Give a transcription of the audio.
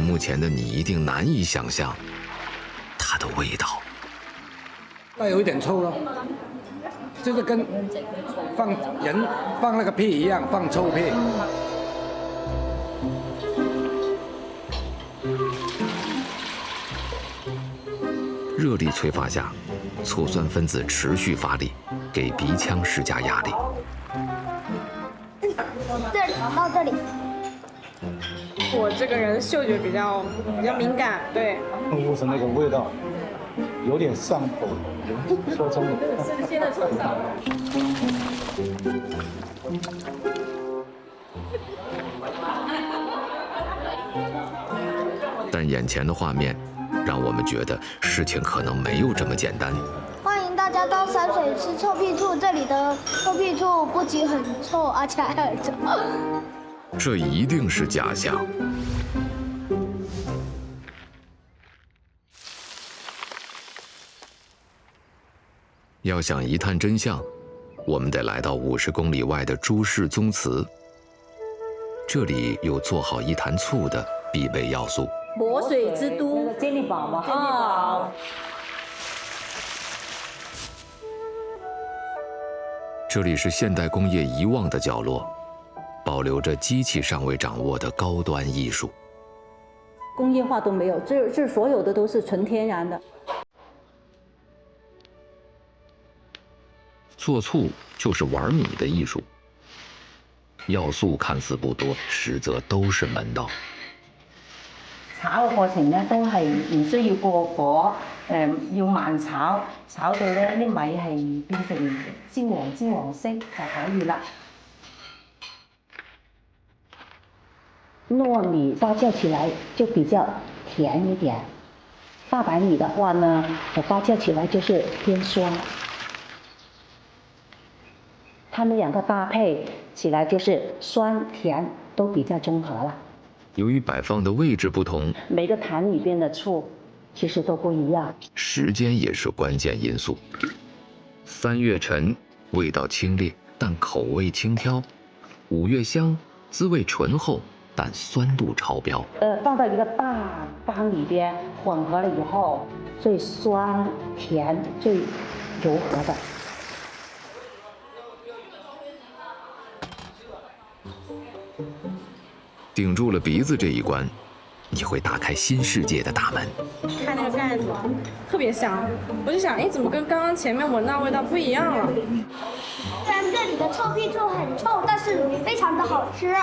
目前的你一定难以想象它的味道。带有一点臭咯，就是跟放那个屁一样，放臭屁。热力催发下，醋酸分子持续发力，给鼻腔施加压力。这里到这里。我这个人嗅觉比较敏感，对。闻是那个味道，有点上头，说真的。新鲜的臭草。但眼前的画面，让我们觉得事情可能没有这么简单。欢迎大家到山水吃臭屁醋，这里的臭屁醋不仅很臭，而且还很臭。这一定是假象。要想一探真相，我们得来到50公里外的朱氏宗祠。这里有做好一坛醋的必备要素。魔水之都，健力宝嘛，健力宝。这里是现代工业遗忘的角落，保留着机器尚未掌握的高端艺术。工业化都没有，这所有的都是纯天然的。做醋就是玩米的艺术，要素看似不多，实则都是门道。炒嘅過程咧都係唔需要過火，要慢炒，炒到咧啲米係變成焦黃色就可以啦。糯米發酵起來就比較甜一點，大白米的話呢，我發酵起來就是偏酸。它們兩個搭配起來就是酸甜都比較中和了。由于摆放的位置不同，每个坛里边的醋其实都不一样。时间也是关键因素。3月陈，味道清冽，但口味轻佻；5月香，滋味醇厚，但酸度超标。放到一个大缸里边混合了以后，最酸甜最柔和的。顶住了鼻子这一关，你会打开新世界的大门。看那个盖子，特别香，我就想，哎，怎么跟刚刚前面闻到味道不一样了？虽然这里的臭屁醋很臭，但是非常的好吃。